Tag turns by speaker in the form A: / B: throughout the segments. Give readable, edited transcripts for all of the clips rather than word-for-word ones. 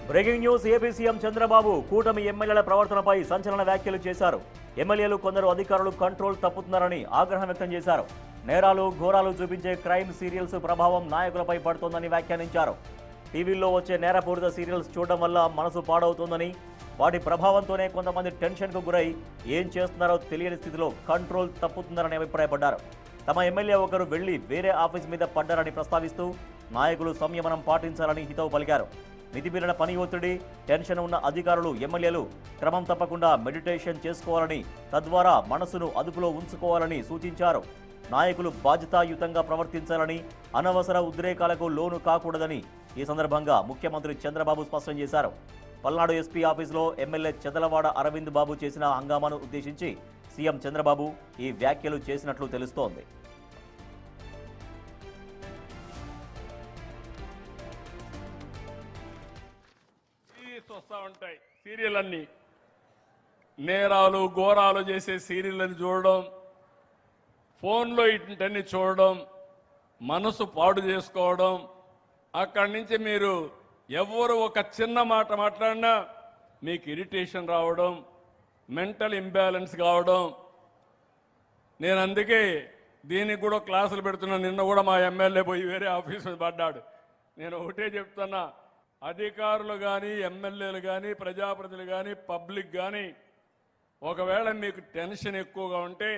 A: Breaking news. AP CM Chandrababu కూటమి ఎమ్మెల్యేల ప్రవర్తనపై సంచలన వ్యాఖ్యలు చేశారు. ఎమ్మెల్యేలు కొందరు అధికారులు కంట్రోల్ తప్పుతున్నారని ఆగ్రహం వ్యక్తం చేశారు. నేరాలు ఘోరాలు చూపించే క్రైమ్ సీరియల్స్ ప్రభావం నాయకులపై పడుతోందని వ్యాఖ్యానించారు. టీవీల్లో వచ్చే నేరపూరిత సీరియల్స్ చూడడం వల్ల మనసు పాడవుతోందని, వాటి ప్రభావంతోనే కొంతమంది టెన్షన్కు గురై ఏం చేస్తున్నారో తెలియని స్థితిలో కంట్రోల్ తప్పుతుందని అభిప్రాయపడ్డారు. తమ ఎమ్మెల్యే ఒకరు వెళ్లి వేరే ఆఫీస్ మీద పడ్డారని ప్రస్తావిస్తూ నాయకులు సంయమనం పాటించాలని హితవు పలికారు. మితిమీరిన పని ఒత్తిడి, టెన్షన్ ఉన్న అధికారులు ఎమ్మెల్యేలు క్రమం తప్పకుండా మెడిటేషన్ చేసుకోవాలని, తద్వారా మనసును అదుపులో ఉంచుకోవాలని సూచించారు. నాయకులు బాధ్యతాయుతంగా ప్రవర్తించాలని, అనవసర ఉద్రేకాలకు లోను కాకూడదని ఈ సందర్భంగా ముఖ్యమంత్రి చంద్రబాబు స్పష్టం చేశారు. పల్నాడు ఎస్పీ ఆఫీసులో ఎమ్మెల్యే చెదలవాడ అరవింద్ బాబు చేసిన హంగామాను ఉద్దేశించి సీఎం చంద్రబాబు ఈ వ్యాఖ్యలు చేసినట్లు తెలుస్తోంది.
B: వస్తూ ఉంటాయి సీరియల్ అన్ని, నేరాలు ఘోరాలు చేసే సీరియల్ అని చూడడం, ఫోన్లో ఇటన్ని చూడడం, మనసు పాడు చేసుకోవడం. అక్కడి నుంచి మీరు ఎవరు ఒక చిన్న మాట మాట్లాడినా మీకు ఇరిటేషన్ రావడం, మెంటల్ ఇంబ్యాలెన్స్ కావడం. నేను అందుకే దీనికి కూడా క్లాసులు పెడుతున్నా. నిన్న కూడా మా ఎమ్మెల్యే పోయి వేరే ఆఫీస్ మీద పడ్డాడు. నేను ఒకటే చెప్తున్నా, అధికారులు కానీ, ఎమ్మెల్యేలు కానీ, ప్రజాప్రతినిధులు కానీ, పబ్లిక్ కానీ ఒకవేళ మీకు టెన్షన్ ఎక్కువగా ఉంటే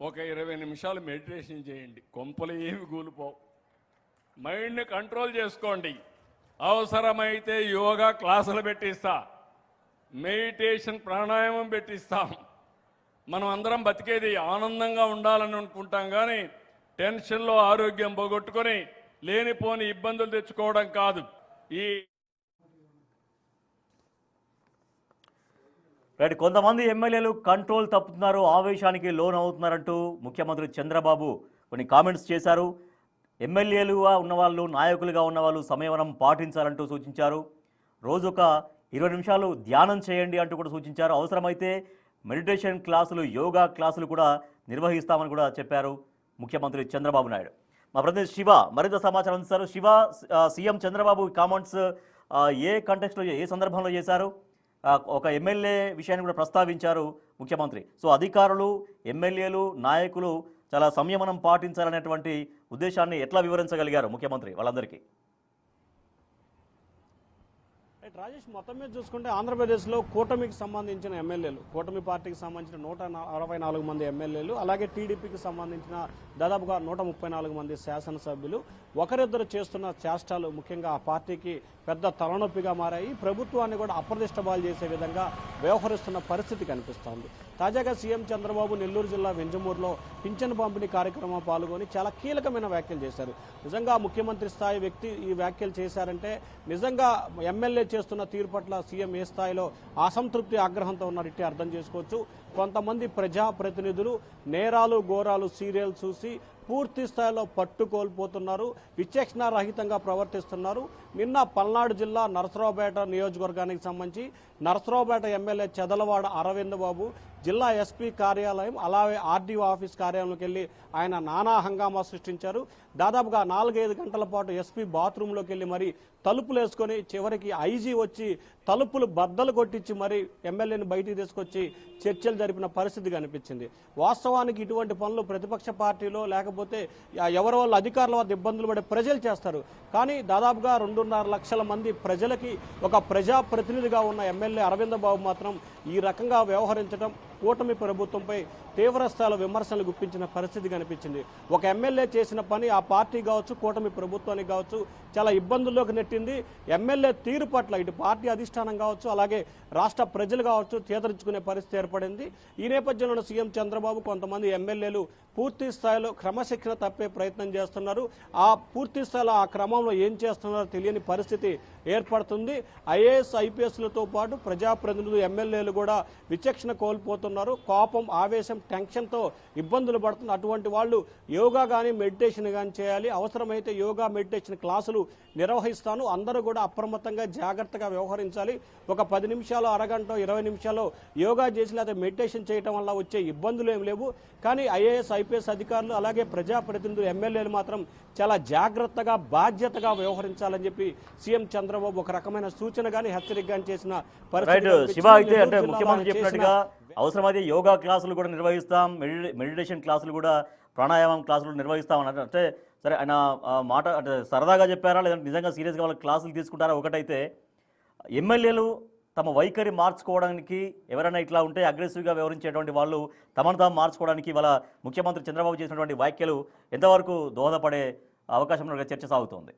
B: ఒక 20 నిమిషాలు మెడిటేషన్ చేయండి. కొంపలు ఏమి కూలిపోవు. మైండ్ని కంట్రోల్ చేసుకోండి. అవసరమైతే యోగా క్లాసులు పెట్టిస్తా, మెడిటేషన్ ప్రాణాయామం పెట్టిస్తాం. మనం అందరం బతికేది ఆనందంగా ఉండాలని అనుకుంటాం, కానీ టెన్షన్లో ఆరోగ్యం పోగొట్టుకొని లేనిపోని ఇబ్బందులు తెచ్చుకోవడం కాదు.
A: కొంతమంది ఎమ్మెల్యేలు కంట్రోల్ తప్పుతున్నారు, ఆవేశానికి లోన్ అవుతున్నారంటూ ముఖ్యమంత్రి చంద్రబాబు కొన్ని కామెంట్స్ చేశారు. ఎమ్మెల్యేలుగా ఉన్నవాళ్ళు, నాయకులుగా ఉన్నవాళ్ళు సంయమనం పాటించాలంటూ సూచించారు. రోజు ఒక 20 నిమిషాలు ధ్యానం చేయండి అంటూ కూడా సూచించారు. అవసరమైతే మెడిటేషన్ క్లాసులు, యోగా క్లాసులు కూడా నిర్వహిస్తామని కూడా చెప్పారు ముఖ్యమంత్రి చంద్రబాబు నాయుడు. మా ప్రతినిధి శివ మరింత సమాచారం అందిస్తారు. శివ, సీఎం చంద్రబాబు కామెంట్స్ ఏ కంటెక్స్ట్లో, ఏ సందర్భంలో చేశారు? ఒక ఎమ్మెల్యే విషయాన్ని కూడా ప్రస్తావించారు ముఖ్యమంత్రి. సో అధికారులు, ఎమ్మెల్యేలు, నాయకులు చాలా సంయమనం పాటించాలనేటువంటి ఉద్దేశాన్ని ఎట్లా వివరించగలిగారు ముఖ్యమంత్రి వాళ్ళందరికీ?
C: రాజేష్, మొత్తం మీద చూసుకుంటే ఆంధ్రప్రదేశ్లో కూటమికి సంబంధించిన ఎమ్మెల్యేలు, కూటమి పార్టీకి సంబంధించిన 164 మంది ఎమ్మెల్యేలు, అలాగే టీడీపీకి సంబంధించిన దాదాపుగా 134 మంది శాసనసభ్యులు ఒకరిద్దరు చేస్తున్న చేష్టాలు ముఖ్యంగా ఆ పార్టీకి పెద్ద తలనొప్పిగా మారాయి. ప్రభుత్వాన్ని కూడా అప్రదిష్టబాలు చేసే విధంగా వ్యవహరిస్తున్న పరిస్థితి కనిపిస్తోంది. తాజాగా సీఎం చంద్రబాబు నెల్లూరు జిల్లా వెంజమూరులో పింఛను పంపిణీ కార్యక్రమం పాల్గొని చాలా కీలకమైన వ్యాఖ్యలు చేశారు. నిజంగా ముఖ్యమంత్రి స్థాయి వ్యక్తి ఈ వ్యాఖ్యలు చేశారంటే నిజంగా ఎమ్మెల్యే చేస్తున్న తీరు పట్ల సీఎం ఏ స్థాయిలో అసంతృప్తి, ఆగ్రహంతో ఉన్నారంటే అర్థం చేసుకోవచ్చు. కొంతమంది ప్రజాప్రతినిధులు నేరాలు ఘోరాలు సీరియల్ చూసి పూర్తి స్థాయిలో పట్టుకోల్పోతున్నారు, విచక్షణారహితంగా ప్రవర్తిస్తున్నారు. నిన్న పల్నాడు జిల్లా నరసరావుపేట నియోజకవర్గానికి సంబంధించి నరసరావుపేట ఎమ్మెల్యే చెదలవాడ అరవింద్ బాబు జిల్లా ఎస్పీ కార్యాలయం, అలాగే ఆర్డీఓ ఆఫీస్ కార్యాలయంలోకి వెళ్ళి ఆయన నానా హంగామా సృష్టించారు. దాదాపుగా 4-5 గంటల పాటు ఎస్పీ బాత్రూంలోకి వెళ్ళి మరి తలుపులు వేసుకొని చివరికి ఐజీ వచ్చి తలుపులు బద్దలు కొట్టించి మరి ఎమ్మెల్యేని బయటికి తీసుకొచ్చి చర్చలు జరిపిన పరిస్థితి కనిపించింది. వాస్తవానికి ఇటువంటి పనులు ప్రతిపక్ష పార్టీలో లేకపోతే ఎవరి వాళ్ళ అధికారుల వద్ద ఇబ్బందులు పడే ప్రజలు చేస్తారు. కానీ దాదాపుగా 2.5 లక్షల మంది ప్రజలకి ఒక ప్రజాప్రతినిధిగా ఉన్న ఎమ్మెల్యే అరవింద్ బాబు మాత్రం ఈ రకంగా వ్యవహరించడం కూటమి ప్రభుత్వంపై తీవ్ర స్థాయిలో విమర్శలు గుప్పించిన పరిస్థితి కనిపించింది. ఒక ఎమ్మెల్యే చేసిన పని ఆ పార్టీ కావచ్చు, కూటమి ప్రభుత్వానికి కావచ్చు చాలా ఇబ్బందుల్లోకి నెట్టింది. ఎమ్మెల్యే తీరు పట్ల ఇటు పార్టీ అధిష్టానం కావచ్చు, అలాగే రాష్ట్ర ప్రజలు కావచ్చు చేతరించుకునే పరిస్థితి ఏర్పడింది. ఈ నేపథ్యంలో సీఎం చంద్రబాబు కొంతమంది ఎమ్మెల్యేలు పూర్తి స్థాయిలో క్రమశిక్షణ తప్పే ప్రయత్నం చేస్తున్నారు. ఆ పూర్తి స్థాయిలో ఆ క్రమంలో ఏం చేస్తున్నారో తెలియని పరిస్థితి ఏర్పడుతుంది. ఐఏఎస్, ఐపీఎస్లతో పాటు ప్రజాప్రతినిధులు, ఎమ్మెల్యేలు కూడా విచక్షణ కోల్పోతున్నారు. ఉన్నారు, కోపం, ఆవేశం, టెన్షన్తో ఇబ్బందులు పడుతున్నారు. అటువంటి వాళ్ళు యోగా కానీ మెడిటేషన్ కానీ చేయాలి. అవసరమైతే యోగా మెడిటేషన్ క్లాసులు నిర్వహిస్తాను. అందరూ కూడా అప్రమత్తంగా జాగ్రత్తగా వ్యవహరించాలి. ఒక 10 నిమిషాలు, అరగంట, 20 నిమిషాలు యోగా చేసి లేదా మెడిటేషన్ చేయడం వల్ల వచ్చే ఇబ్బందులు ఏమి లేవు. కానీ ఐఏఎస్, ఐపీఎస్ అధికారులు అలాగే ప్రజాప్రతినిధులు, ఎమ్మెల్యేలు మాత్రం చాలా జాగ్రత్తగా, బాధ్యతగా వ్యవహరించాలని చెప్పి సీఎం చంద్రబాబు ఒక రకమైన సూచన కానీ హెచ్చరిక కానీ చేసిన పరిస్థితి.
A: శివ అయితే అంటే ముఖ్యమంత్రి చెప్పినట్టుగా అవసరమైతే యోగా క్లాసులు కూడా నిర్వహిస్తాం, మెడిటేషన్ క్లాసులు కూడా, ప్రాణాయామం క్లాసులు నిర్వహిస్తాం అన్నట్టు. అంటే సరే ఆయన మాట అంటే సరదాగా చెప్పారా లేదంటే నిజంగా సీరియస్గా వాళ్ళ క్లాసులు తీసుకుంటారా? ఒకటైతే ఎమ్మెల్యేలు తమ వైఖరి మార్చుకోవడానికి ఎవరైనా ఇట్లా ఉంటే అగ్రెసివ్గా వ్యవహరించేటువంటి వాళ్ళు తమను తాము మార్చుకోవడానికి వాళ్ళ ముఖ్యమంత్రి చంద్రబాబు చేసినటువంటి వ్యాఖ్యలు ఎంతవరకు దోహదపడే అవకాశం చర్చ సాగుతోంది?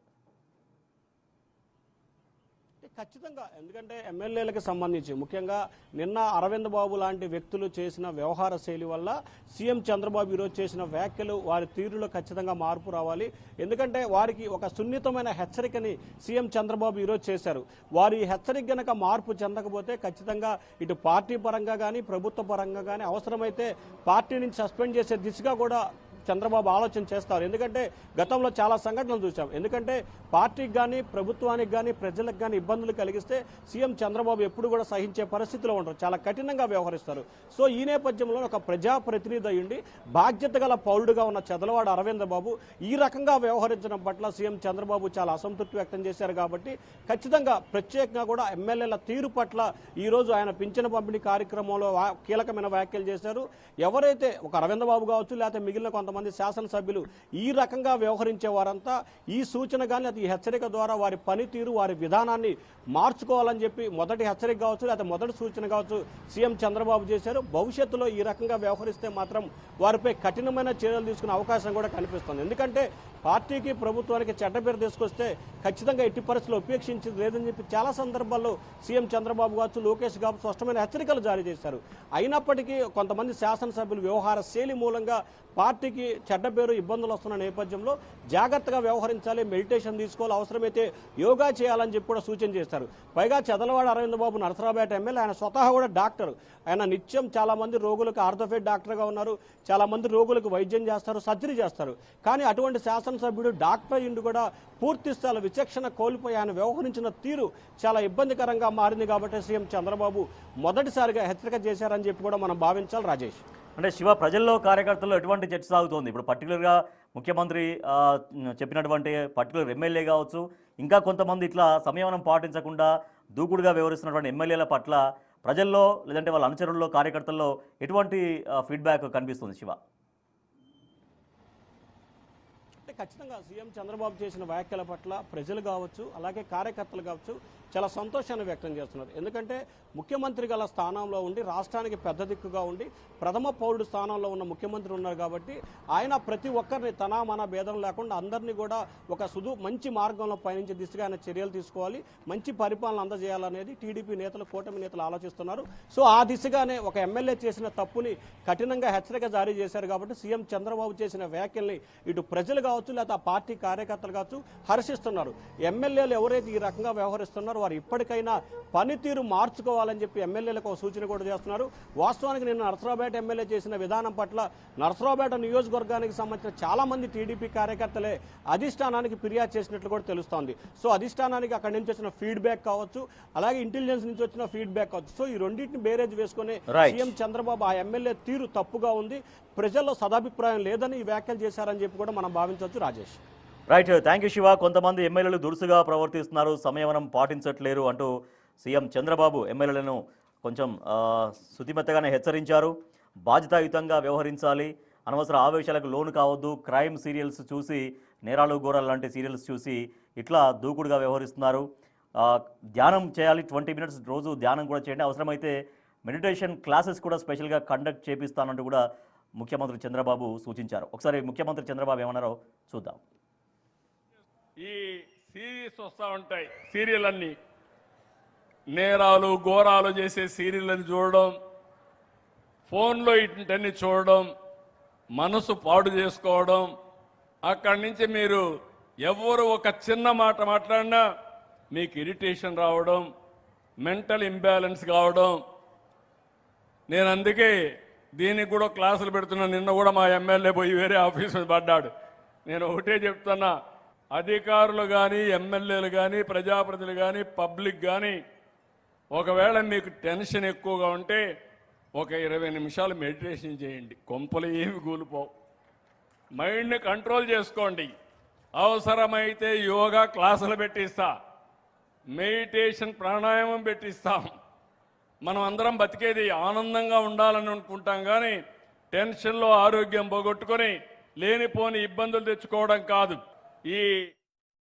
C: ఖచ్చితంగా, ఎందుకంటే ఎమ్మెల్యేలకు సంబంధించి ముఖ్యంగా నిన్న అరవింద్ బాబు లాంటి వ్యక్తులు చేసిన వ్యవహార శైలి వల్ల సీఎం చంద్రబాబు ఈరోజు చేసిన వ్యాఖ్యలు, వారి తీరులో ఖచ్చితంగా మార్పు రావాలి. ఎందుకంటే వారికి ఒక సున్నితమైన హెచ్చరికని సీఎం చంద్రబాబు ఈరోజు చేశారు. వారి హెచ్చరిక గనక మార్పు చెందకపోతే ఖచ్చితంగా ఇటు పార్టీ పరంగా కానీ ప్రభుత్వ పరంగా కానీ అవసరమైతే పార్టీ నుంచి సస్పెండ్ చేసే దిశగా కూడా చంద్రబాబు ఆలోచన చేస్తారు. ఎందుకంటే గతంలో చాలా సంఘటనలు చూసాం. ఎందుకంటే పార్టీకి కానీ ప్రభుత్వానికి కానీ ప్రజలకు కానీ ఇబ్బందులు కలిగిస్తే సీఎం చంద్రబాబు ఎప్పుడు కూడా సహించే పరిస్థితిలో ఉంటారు, చాలా కఠినంగా వ్యవహరిస్తారు. సో ఈ నేపథ్యంలో ఒక ప్రజాప్రతినిధి అయ్యుండి బాధ్యత గల పౌరుడుగా ఉన్న చదలవాడ అరవింద్ బాబు ఈ రకంగా వ్యవహరించడం పట్ల సీఎం చంద్రబాబు చాలా అసంతృప్తి వ్యక్తం చేశారు. కాబట్టి ఖచ్చితంగా ప్రత్యేకంగా కూడా ఎమ్మెల్యేల తీరు పట్ల ఈరోజు ఆయన పింఛను పంపిణీ కార్యక్రమంలో కీలకమైన వ్యాఖ్యలు చేశారు. ఎవరైతే ఒక అరవింద్ బాబు కావచ్చు లేకపోతే మిగిలిన కొంతమంది శాసనసభ్యులు ఈ రకంగా వ్యవహరించే వారంతా ఈ సూచన కానీ ఈ హెచ్చరిక ద్వారా వారి పనితీరు, వారి విధానాన్ని మార్చుకోవాలని చెప్పి మొదటి హెచ్చరిక కావచ్చు లేదా మొదటి సూచన కావచ్చు సీఎం చంద్రబాబు చేశారు. భవిష్యత్తులో ఈ రకంగా వ్యవహరిస్తే మాత్రం వారిపై కఠినమైన చర్యలు తీసుకునే అవకాశం కూడా కనిపిస్తుంది. ఎందుకంటే పార్టీకి ప్రభుత్వానికి చెడ్డ పేరు తీసుకొస్తే ఖచ్చితంగా ఎట్టి పరిస్థితుల్లో ఉపేక్షించేది లేదని చెప్పి చాలా సందర్భాల్లో సీఎం చంద్రబాబు కావచ్చు, లోకేష్ కావచ్చు స్పష్టమైన హెచ్చరికలు జారీ చేశారు. అయినప్పటికీ కొంతమంది శాసనసభ్యులు వ్యవహార శైలి మూలంగా పార్టీకి చెడ్డ పేరు, ఇబ్బందులు వస్తున్న నేపథ్యంలో జాగ్రత్తగా వ్యవహరించాలి, మెడిటేషన్ తీసుకోవాలి, అవసరమైతే యోగా చేయాలని చెప్పి కూడా సూచన చేశారు. పైగా చదలవాడ అరవింద్ బాబు నరసరావుపేట ఎమ్మెల్యే, ఆయన స్వతహా కూడా డాక్టర్. ఆయన నిత్యం చాలా మంది రోగులకు ఆర్థోపెడ్ డాక్టర్గా ఉన్నారు, చాలా మంది రోగులకు వైద్యం చేస్తారు, సర్జరీ చేస్తారు. కానీ అటువంటి శాసనసభ్యుడు డాక్టర్ అయ్యిండు కూడా పూర్తి స్థాయి విచక్షణ కోల్పోయి ఆయన వ్యవహరించిన తీరు చాలా ఇబ్బందికరంగా మారింది. కాబట్టి సీఎం చంద్రబాబు మొదటిసారిగా హెచ్చరిక చేశారని చెప్పి కూడా మనం భావించాలి. రాజేష్,
A: అంటే శివ, ప్రజల్లో కార్యకర్తల్లో ఎటువంటి చర్చ సాగుతోంది? ఇప్పుడు పర్టికులర్గా ముఖ్యమంత్రి చెప్పినటువంటి పర్టికులర్ ఎమ్మెల్యే కావచ్చు, ఇంకా కొంతమంది ఇట్లా సంయమనం పాటించకుండా దూకుడుగా వ్యవహరిస్తున్నటువంటి ఎమ్మెల్యేల పట్ల ప్రజల్లో లేదంటే వాళ్ళ అనుచరుల్లో, కార్యకర్తల్లో ఎటువంటి ఫీడ్బ్యాక్ కనిపిస్తుంది శివ?
C: ఖచ్చితంగా సీఎం చంద్రబాబు చేసిన వ్యాఖ్యల పట్ల ప్రజలు కావచ్చు అలాగే కార్యకర్తలు కావచ్చు చాలా సంతోషాన్ని వ్యక్తం చేస్తున్నారు. ఎందుకంటే ముఖ్యమంత్రి గల స్థానంలో ఉండి రాష్ట్రానికి పెద్ద దిక్కుగా ఉండి ప్రథమ పౌరుడు స్థానంలో ఉన్న ముఖ్యమంత్రి ఉన్నారు. కాబట్టి ఆయన ప్రతి ఒక్కరిని తన మన భేదం లేకుండా అందరినీ కూడా ఒక మంచి మార్గంలో పయనించే దిశగా ఆయన చర్యలు తీసుకోవాలి, మంచి పరిపాలన అందజేయాలనేది టీడీపీ నేతలు, కూటమి నేతలు ఆలోచిస్తున్నారు. సో ఆ దిశగానే ఒక ఎమ్మెల్యే చేసిన తప్పుని కఠినంగా హెచ్చరిక జారీ చేశారు. కాబట్టి సీఎం చంద్రబాబు చేసిన వ్యాఖ్యల్ని ఇటు ప్రజలు కావచ్చు లేదా పార్టీ కార్యకర్తలు కావచ్చు హర్షిస్తున్నారు. ఎమ్మెల్యేలు ఎవరైతే ఈ రకంగా వ్యవహరిస్తున్నారో వారు ఇప్పటికైనా పనితీరు మార్చుకోవాలని చెప్పి ఎమ్మెల్యేలకు ఒక సూచన కూడా చేస్తున్నారు. వాస్తవానికి నిన్న నరసరావుపేట ఎమ్మెల్యే చేసిన విధానం పట్ల నరసరావుపేట నియోజకవర్గానికి సంబంధించిన చాలా మంది టీడీపీ కార్యకర్తలే అధిష్టానానికి ఫిర్యాదు చేసినట్లు కూడా తెలుస్తోంది. సో అధిష్టానానికి అక్కడి నుంచి వచ్చిన ఫీడ్బ్యాక్ కావచ్చు అలాగే ఇంటెలిజెన్స్ నుంచి వచ్చిన ఫీడ్బ్యాక్ కావచ్చు, సో ఈ రెండింటిని బేరేజ్ వేసుకుని సీఎం చంద్రబాబు ఆ ఎమ్మెల్యే తీరు తప్పుగా ఉంది, ప్రజల్లో సదాభిప్రాయం లేదని ఈ వ్యాఖ్యలు చేశారని చెప్పి కూడా మనం భావించవచ్చు. Rajesh,
A: right, thank you Shiva. కొంతమంది ఎమ్మెల్యేలు దురుసుగా ప్రవర్తిస్తున్నారు, సంయమనం పాటించట్లేరు అంటూ సీఎం చంద్రబాబు ఎమ్మెల్యేలను కొంచెం శుతిమెత్తగానే హెచ్చరించారు. బాధ్యతాయుతంగా వ్యవహరించాలి, అనవసర ఆవేశాలకు లోను కావద్దు, క్రైమ్ సీరియల్స్ చూసి, నేరాలు ఘోరాలు లాంటి సీరియల్స్ చూసి ఇట్లా దూకుడుగా వ్యవహరిస్తున్నారు. ధ్యానం చేయాలి, 20 minutes రోజు ధ్యానం కూడా చేయండి, అవసరమైతే మెడిటేషన్ క్లాసెస్ కూడా స్పెషల్గా కండక్ట్ చేపిస్తానంటూ కూడా ముఖ్యమంత్రి చంద్రబాబు సూచించారు. ఒకసారి ముఖ్యమంత్రి చంద్రబాబు ఏమన్నారో చూద్దాం.
B: ఈ సీరియల్స్ వస్తూ ఉంటాయి, సీరియల్ అన్ని నేరాలు ఘోరాలు చేసే సీరియల్ని చూడడం, ఫోన్లో ఇటన్ని చూడడం, మనసు పాడు చేసుకోవడం, అక్కడి నుంచి మీరు ఎవరు ఒక చిన్న మాట మాట్లాడినా మీకు ఇరిటేషన్ రావడం, మెంటల్ ఇంబ్యాలెన్స్ కావడం, నేను అందుకే దీనికి కూడా క్లాసులు పెడుతున్నా. నిన్న కూడా మా ఎమ్మెల్యే పోయి వేరే ఆఫీస్ మీద పడ్డాడు. నేను ఒకటే చెప్తున్నా, అధికారులు కానీ ఎమ్మెల్యేలు కానీ ప్రజాప్రతినిధులు కానీ పబ్లిక్ కానీ ఒకవేళ మీకు టెన్షన్ ఎక్కువగా ఉంటే ఒక 20 నిమిషాలు మెడిటేషన్ చేయండి, కొంపలు ఏమి కూలిపోవు. మైండ్ని కంట్రోల్ చేసుకోండి. అవసరమైతే యోగా క్లాసులు పెట్టిస్తా, మెడిటేషన్ ప్రాణాయామం పెట్టిస్తాం. మనం అందరం బతికేది ఆనందంగా ఉండాలని అనుకుంటాం, కానీ టెన్షన్లో ఆరోగ్యం పోగొట్టుకొని లేనిపోని ఇబ్బందులు తెచ్చుకోవడం కాదు. ఈ